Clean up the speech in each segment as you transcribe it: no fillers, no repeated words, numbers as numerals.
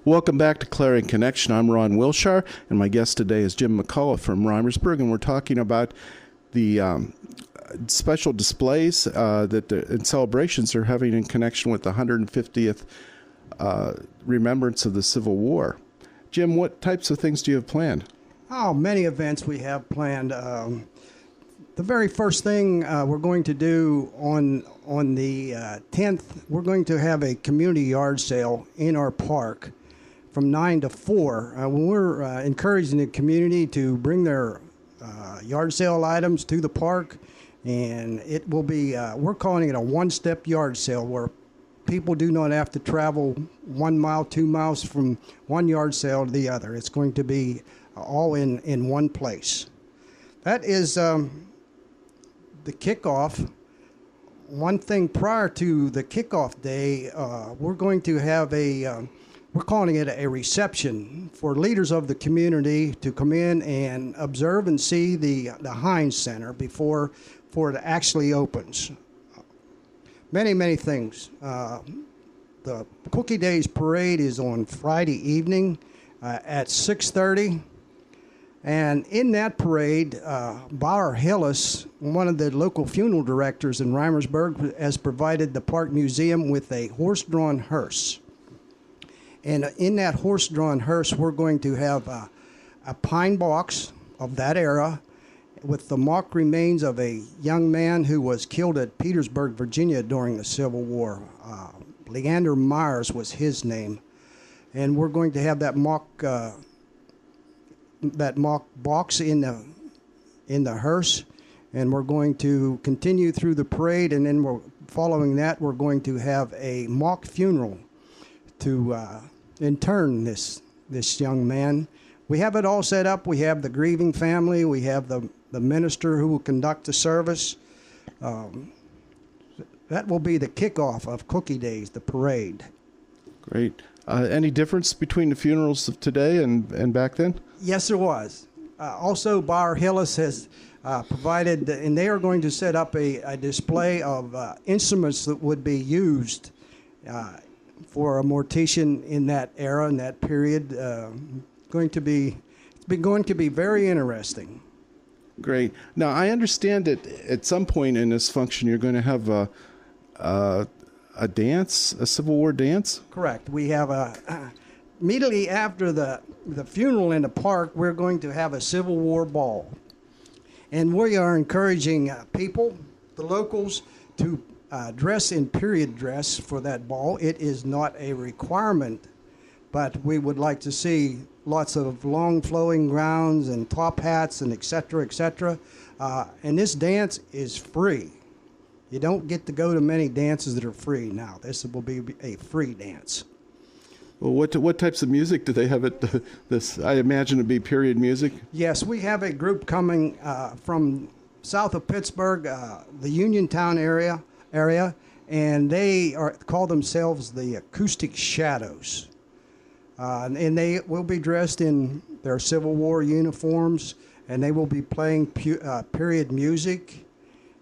Welcome back to Clarion Connection. I'm Ron Wilshire, and my guest today is Jim McCullough from Rimersburg, and we're talking about the special displays and celebrations they're having in connection with the 150th remembrance of the Civil War. Jim, what types of things do you have planned? Oh, many events we have planned. The very first thing we're going to do on the 10th, we're going to have a community yard sale in our park from 9 to 4. When we're encouraging the community to bring their yard sale items to the park, and it will be, we're calling it a one-step yard sale where people do not have to travel 1 mile, 2 miles from one yard sale to the other. It's going to be all in one place. That is the kickoff. One thing prior to the kickoff day, we're going to have we're calling it a reception for leaders of the community to come in and observe and see the Heinz Center before it actually opens. Many things. The Cookie Daze Parade is on Friday evening at 6:30. And in that parade, Bauer Hillis, one of the local funeral directors in Rimersburg, has provided the Park Museum with a horse-drawn hearse. And in that horse-drawn hearse, we're going to have a pine box of that era with the mock remains of a young man who was killed at Petersburg, Virginia during the Civil War. Leander Myers was his name. And we're going to have that mock box in the hearse, and we're going to continue through the parade, and then following that we're going to have a mock funeral to intern this young man. We have it all set up. We have the grieving family. We have the minister who will conduct the service. That will be the kickoff of Cookie Daze, the parade. Great. Any difference between the funerals of today and back then? Yes, there was. Also, Bauer Hillis has provided, and they are going to set up a display of instruments that would be used for a mortician in that era, in that period. It's going to be very interesting. Great. Now, I understand that at some point in this function, you're going to have a dance, a Civil War dance? Correct. We have immediately after the funeral in the park, we're going to have a Civil War ball. And we are encouraging people, the locals, to dress in period dress for that ball. It is not a requirement, but we would like to see lots of long flowing gowns and top hats and et cetera, et cetera. And this dance is free. You don't get to go to many dances that are free now. This will be a free dance. Well, what types of music do they have at this? I imagine it'd be period music. Yes, we have a group coming from south of Pittsburgh, the Uniontown area, and they call themselves the Acoustic Shadows. And they will be dressed in their Civil War uniforms, and they will be playing period music.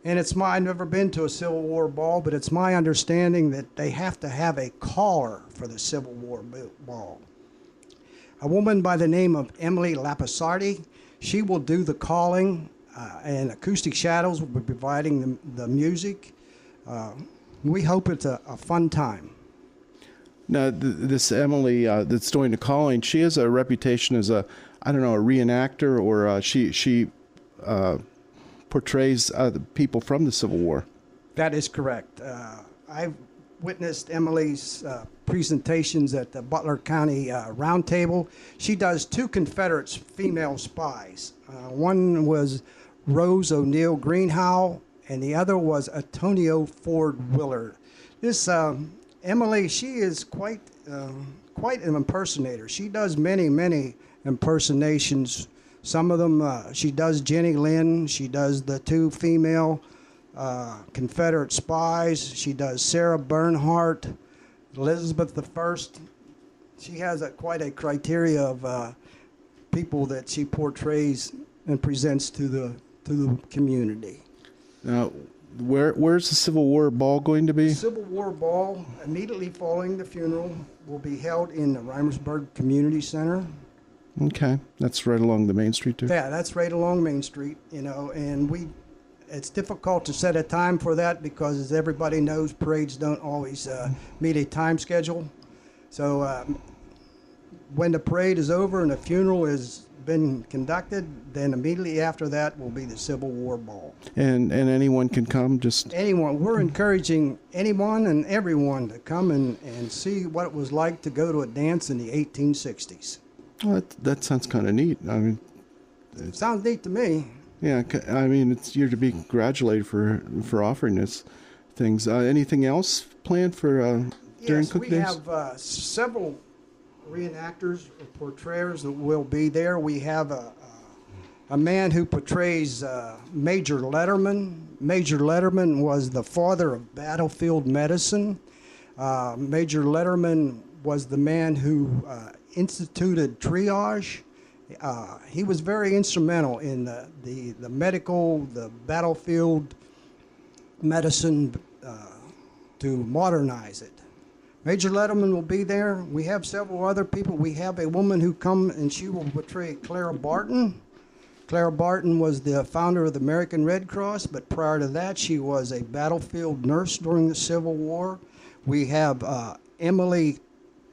And I've never been to a Civil War ball, but it's my understanding that they have to have a caller for the Civil War ball. A woman by the name of Emily Lapasardi, she will do the calling, and Acoustic Shadows will be providing the music. We hope it's a fun time. Now, this Emily that's doing the calling, she has a reputation as a reenactor, or she portrays the people from the Civil War. That is correct. I've witnessed Emily's presentations at the Butler County Roundtable. She does 2 Confederate female spies. One was Rose O'Neill Greenhow, and the other was Antonio Ford Willard. This Emily, she is quite an impersonator. She does many impersonations. Some of them, she does Jenny Lind. She does the 2 female Confederate spies. She does Sarah Bernhardt, Elizabeth I. She has quite a criteria of people that she portrays and presents to the community. Now, Where's the Civil War ball going to be? Civil War ball, immediately following the funeral, will be held in the Rimersburg Community Center. Okay, that's right along the Main Street too. Yeah, that's right along Main Street, and it's difficult to set a time for that because, as everybody knows, parades don't always meet a time schedule. So when the parade is over and the funeral has been conducted, then immediately after that will be the Civil War ball. And anyone can come, just... Anyone. We're encouraging anyone and everyone to come and see what it was like to go to a dance in the 1860s. Well, that sounds kind of neat. I mean... Sounds neat to me. Yeah, I mean, you're to be congratulated for offering this things. Anything else planned for during Cookie Days? Yes, we have several reenactors or portrayers that will be there. We have a man who portrays Major Letterman. Major Letterman was the father of battlefield medicine. Major Letterman was the man who instituted triage. He was very instrumental in the medical, the battlefield medicine to modernize it. Major Letterman will be there. We have several other people. We have a woman who comes and she will portray Clara Barton. Clara Barton was the founder of the American Red Cross, but prior to that she was a battlefield nurse during the Civil War. We have Emily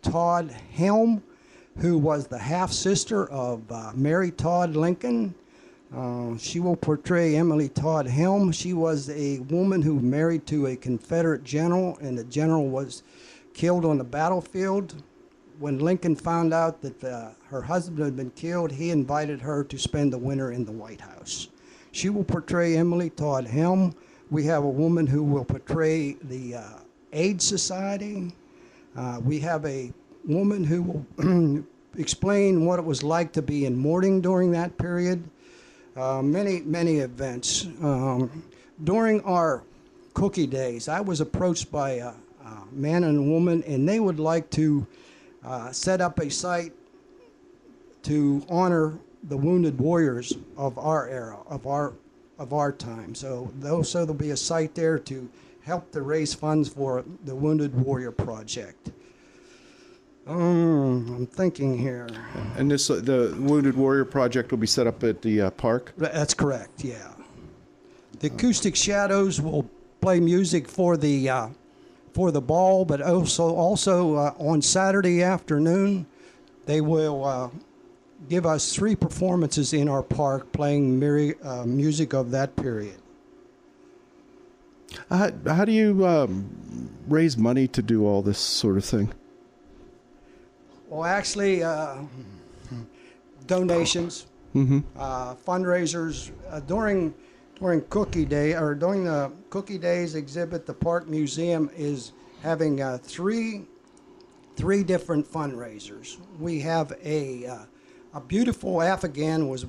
Todd Helm, who was the half-sister of Mary Todd Lincoln. She will portray Emily Todd Helm. She was a woman who married to a Confederate general, and the general was killed on the battlefield. When Lincoln found out that her husband had been killed, he invited her to spend the winter in the White House. She will portray Emily Todd Helm. We have a woman who will portray the AIDS Society. We have a woman who will explain what it was like to be in mourning during that period. Many events. During our Cookie Days, I was approached by a man and a woman, and they would like to set up a site to honor the wounded warriors of our era, of our time. So there'll be a site there to help to raise funds for the Wounded Warrior Project. I'm thinking here. And the Wounded Warrior Project will be set up at the park? That's correct, yeah. The Acoustic Shadows will play music for the ball, but also on Saturday afternoon, they will give us 3 performances in our park playing music of that period. How do you raise money to do all this sort of thing? Well, actually, donations, fundraisers. During Cookie Day, or during the Cookie Days exhibit, the Park Museum is having 3 different fundraisers. We have a beautiful Afghan was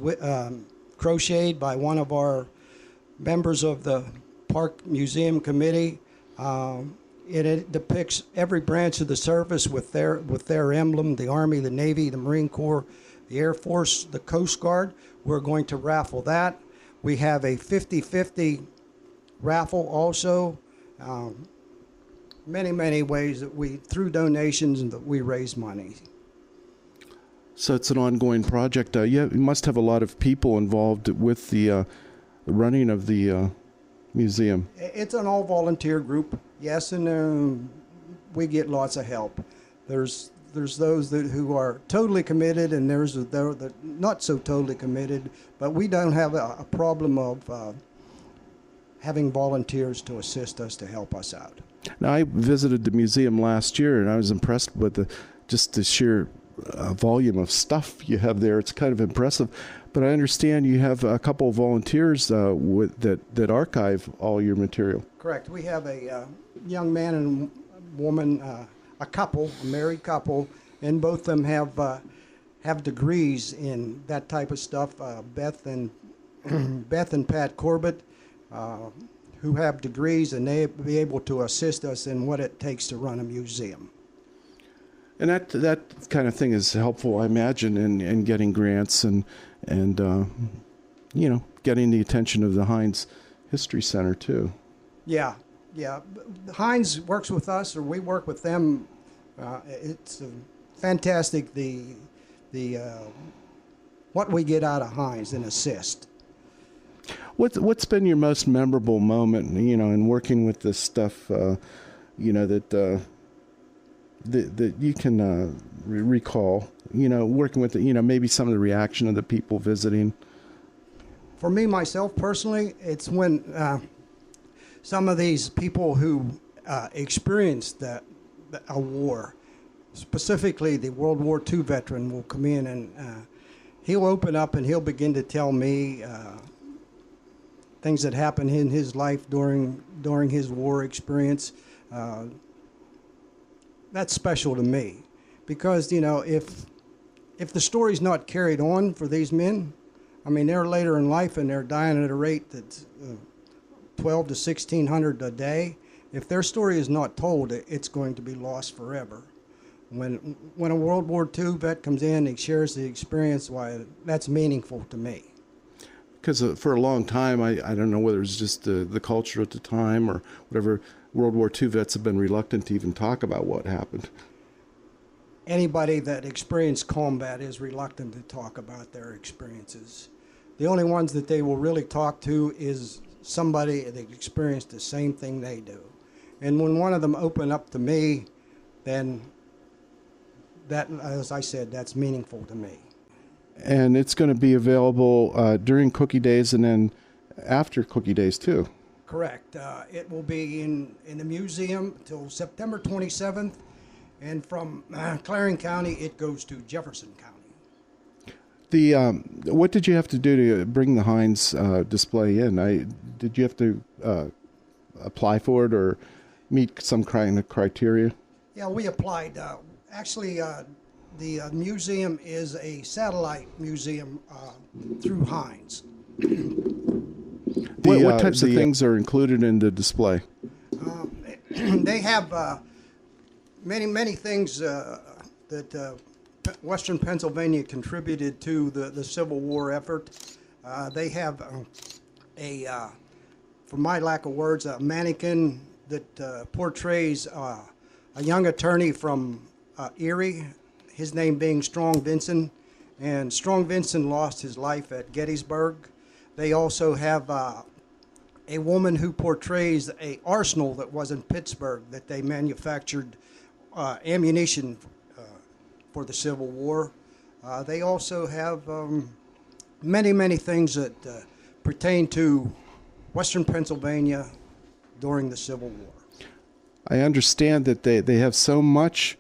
crocheted by one of our members of the Park Museum Committee. It depicts every branch of the service with their emblem: the Army, the Navy, the Marine Corps, the Air Force, the Coast Guard. We're going to raffle that. We have a 50-50 raffle also. Many ways that through donations, and that we raise money. So it's an ongoing project. You must have a lot of people involved with the running of the museum. It's an all-volunteer group, yes, and we get lots of help. There's those who are totally committed, and there's the not so totally committed, but we don't have a problem of having volunteers to assist us, to help us out. Now, I visited the museum last year, and I was impressed with just the sheer volume of stuff you have there. It's kind of impressive. But I understand you have a couple of volunteers that archive all your material. Correct. We have a young man and woman, a married couple, and both of them have degrees in that type of stuff. Beth and Pat Corbett, who have degrees, and they be able to assist us in what it takes to run a museum. And that kind of thing is helpful, I imagine, in getting grants and getting the attention of the Heinz History Center too. Yeah, yeah. Heinz works with us, or we work with them. It's fantastic the what we get out of Heinz and assist. What's been your most memorable moment, in working with this stuff, that you can recall, working with maybe some of the reaction of the people visiting? For me, myself personally, it's when some of these people who experienced a war, specifically the World War II veteran, will come in and he'll open up and he'll begin to tell me things that happened in his life during his war experience. That's special to me, because if the story's not carried on for these men, I mean, they're later in life and they're dying at a rate that's 12 to 1,600 a day. If their story is not told, it's going to be lost forever. When a World War II vet comes in and he shares the experience, why, that's meaningful to me. Because for a long time, I don't know whether it's just the culture at the time or whatever, World War II vets have been reluctant to even talk about what happened. Anybody that experienced combat is reluctant to talk about their experiences. The only ones that they will really talk to is somebody that experienced the same thing they do. And when one of them open up to me, then that, as I said, that's meaningful to me. And it's going to be available during Cookie Daze and then after Cookie Daze too. Correct. It will be in the museum till September 27th, and from Clarion County it goes to Jefferson County. What did you have to do to bring the Heinz display in? Did you have to apply for it or meet some kind of criteria? Yeah, we applied. Actually, the museum is a satellite museum through Heinz. What types of things are included in the display? They have many things that Western Pennsylvania contributed to the Civil War effort. They have for my lack of words, a mannequin that portrays a young attorney from Erie, his name being Strong Vincent, and Strong Vincent lost his life at Gettysburg. They also have a woman who portrays a arsenal that was in Pittsburgh that they manufactured ammunition for the Civil War. They also have many things that pertain to Western Pennsylvania during the Civil War. I understand that they have so much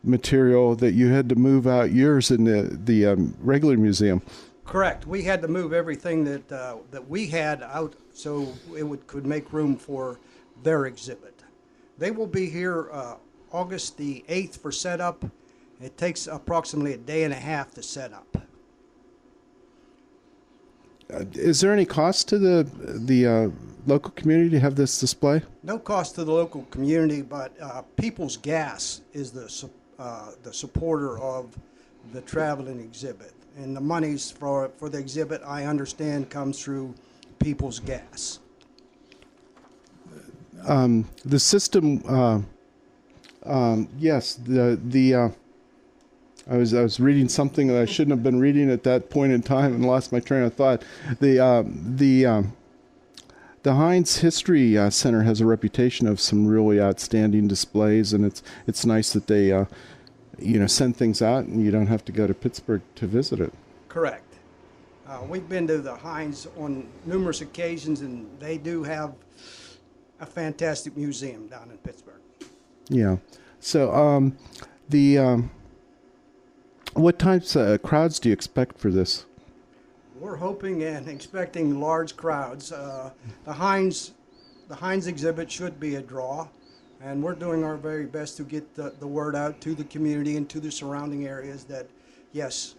material that you had to move out yours in the regular museum. Correct. We had to move everything that we had out so it could make room for their exhibit. They will be here August the 8th for setup. It takes approximately a day and a half to set up. Is there any cost to the local community to have this display? No cost to the local community, but People's Gas is the supporter of the traveling exhibit. And the monies for the exhibit, I understand, comes through People's Gas. The system, yes, I was reading something that I shouldn't have been reading at that point in time and lost my train of thought. The Heinz History Center has a reputation of some really outstanding displays, and it's nice that they send things out and you don't have to go to Pittsburgh to visit it. Correct. We've been to the Heinz on numerous occasions, and they do have a fantastic museum down in Pittsburgh. Yeah. So what types of crowds do you expect for this? We're hoping and expecting large crowds. The Heinz exhibit should be a draw, and we're doing our very best to get the word out to the community and to the surrounding areas that, yes,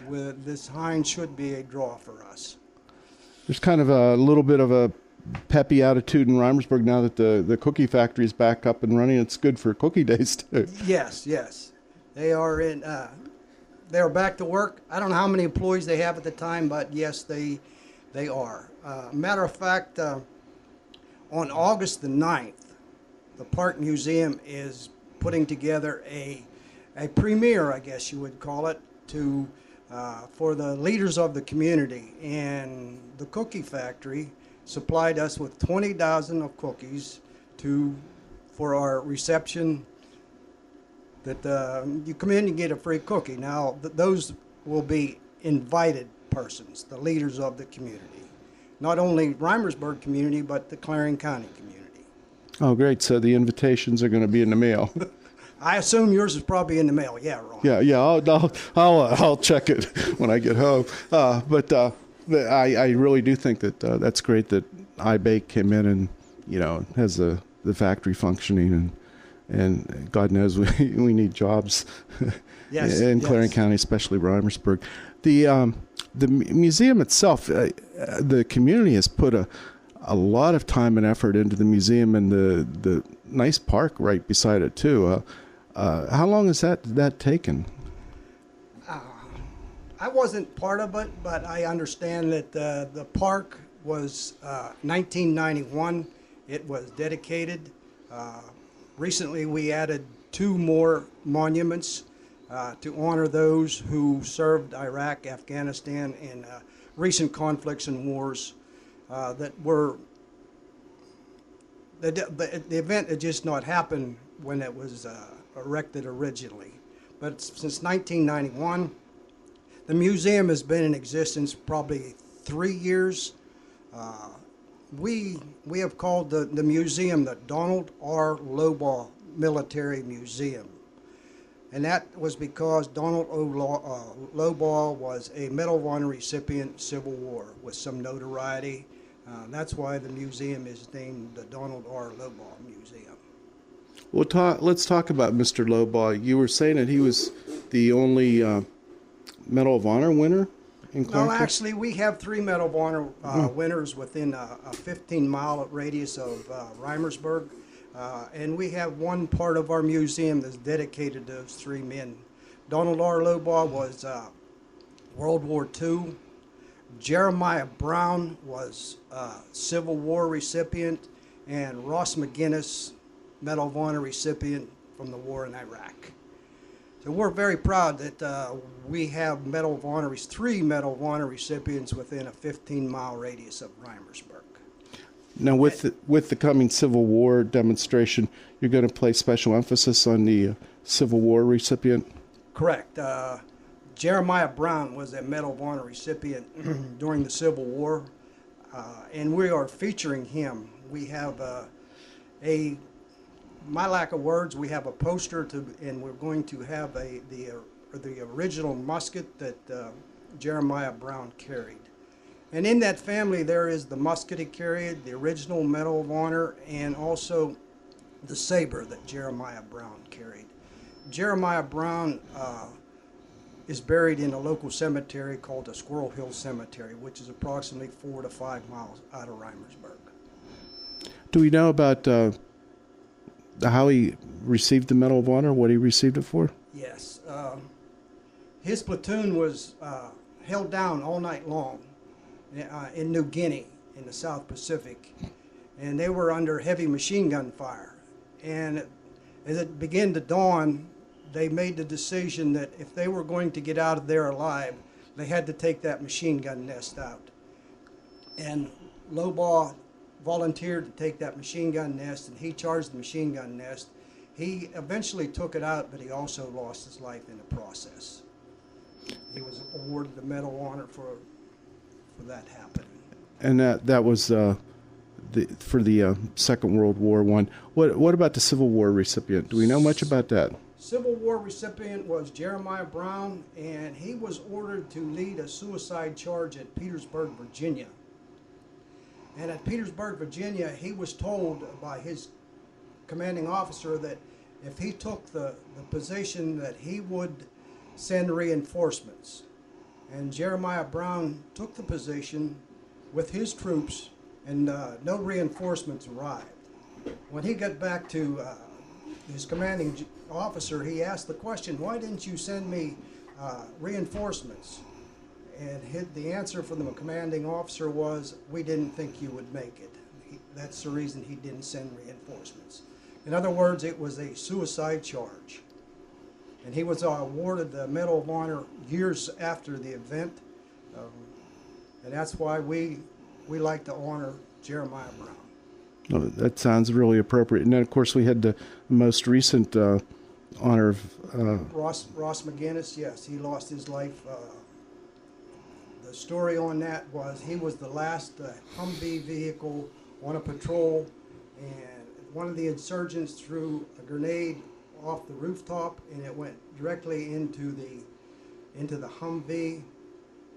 this Heinz should be a draw for us. There's kind of a little bit of a peppy attitude in Rimersburg now that the cookie factory is back up and running. It's good for Cookie Daze too. Yes. They are in. They are back to work. I don't know how many employees they have at the time, but yes, they are. Matter of fact, On August the 9th, the Park Museum is putting together a premiere, I guess you would call it, for the leaders of the community. And the cookie factory supplied us with 20 dozen of cookies for our reception. That you come in and get a free cookie. Now, those will be invited persons, the leaders of the community. Not only Rimersburg community, but the Clarion County community. Oh, great. So the invitations are going to be in the mail. I assume yours is probably in the mail. Yeah, Ron. Yeah. I'll check it when I get home. But I really do think that that's great that iBake came in and has the factory functioning, and God knows we need jobs Yes, in yes. Clarion County, especially Rimersburg. The museum itself, the community has put a lot of time and effort into the museum and the nice park right beside it too. How long has that taken? I wasn't part of it, but I understand that the park was 1991. It was dedicated. Recently, we added 2 more monuments to honor those who served Iraq, Afghanistan, and recent conflicts and wars that were. The event had just not happened when it was erected originally. But since 1991, the museum has been in existence probably 3 years. We have called the museum the Donald R. Lobaugh Military Museum. And that was because Donald O. Lobaugh was a Medal of Honor recipient in Civil War with some notoriety. That's why the museum is named the Donald R. Lobaugh Museum. Well, let's talk about Mr. Lobaugh. You were saying that he was the only Medal of Honor winner in Clarion? No, actually, we have 3 Medal of Honor winners within a 15-mile radius of Rimersburg. And we have one part of our museum that's dedicated to those 3 men. Donald R. Lobaugh was World War II. Jeremiah Brown was Civil War recipient, and Ross McGinnis, Medal of Honor recipient from the war in Iraq. So we're very proud that we have 3 Medal of Honor recipients within a 15-mile radius of Rimersburg. Now, with the coming Civil War demonstration, you're going to place special emphasis on the Civil War recipient? Correct. Jeremiah Brown was a Medal of Honor recipient during the Civil War, and we are featuring him. We have my lack of words, we have a poster and we're going to have the original musket that Jeremiah Brown carried. And in that family, there is the musket he carried, the original Medal of Honor, and also the saber that Jeremiah Brown carried. Jeremiah Brown is buried in a local cemetery called the Squirrel Hill Cemetery, which is approximately 4 to 5 miles out of Rimersburg. Do we know about how he received the Medal of Honor, what he received it for? Yes. His platoon was held down all night long in New Guinea in the South Pacific, and they were under heavy machine gun fire. And as it began to dawn, they made the decision that if they were going to get out of there alive, they had to take that machine gun nest out. And Lobaugh volunteered to take that machine gun nest, and he charged the machine gun nest. He eventually took it out, but he also lost his life in the process. He was awarded the Medal of Honor for that happening. And that was for the Second World War I. What about the Civil War recipient? Do we know much about that? Civil War recipient was Jeremiah Brown, and he was ordered to lead a suicide charge at Petersburg, Virginia. And at Petersburg, Virginia, he was told by his commanding officer that if he took the position that he would send reinforcements. And Jeremiah Brown took the position with his troops, and no reinforcements arrived. When he got back to his commanding officer, he asked the question, "Why didn't you send me reinforcements?" And the answer from the commanding officer was, "We didn't think you would make it." that's the reason he didn't send reinforcements. In other words, it was a suicide charge. And he was awarded the Medal of Honor years after the event. And that's why we like to honor Jeremiah Brown. Oh, that sounds really appropriate. And then, of course, we had the most recent honor of Ross McGinnis, yes, he lost his life. The story on that was he was the last Humvee vehicle on a patrol, and one of the insurgents threw a grenade off the rooftop, and it went directly into the Humvee.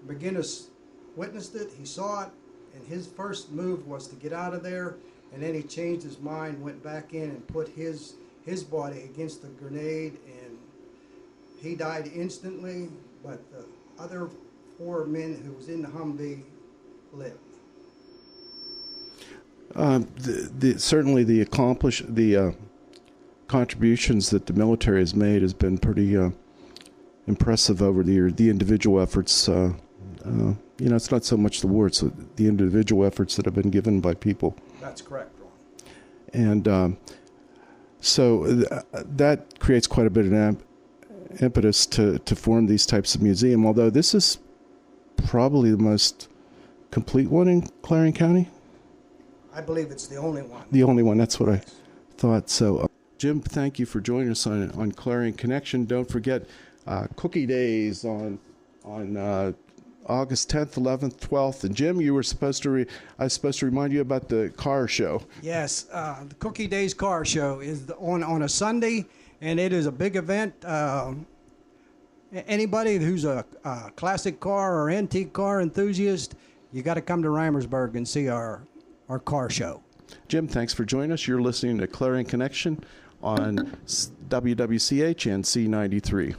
McGinnis witnessed it, he saw it, and his first move was to get out of there, and then he changed his mind, went back in and put his body against the grenade, and he died instantly, but the other 4 men who was in the Humvee lived. Certainly the contributions that the military has made has been pretty impressive over the years. The individual efforts, it's not so much the war, it's the individual efforts that have been given by people. That's correct, Ron. And so that creates quite a bit of impetus to form these types of museum, although this is probably the most complete one in Clarion County. I believe it's the only one. The only one, that's what I thought. So, Jim, thank you for joining us on Clarion Connection. Don't forget Cookie Daze on August 10th, 11th, 12th. And Jim, I was supposed to remind you about the car show. Yes, the Cookie Daze Car Show is on a Sunday, and it is a big event. Anybody who's a classic car or antique car enthusiast, you got to come to Rimersburg and see our car show. Jim, thanks for joining us. You're listening to Clarion Connection on WWCH and C93.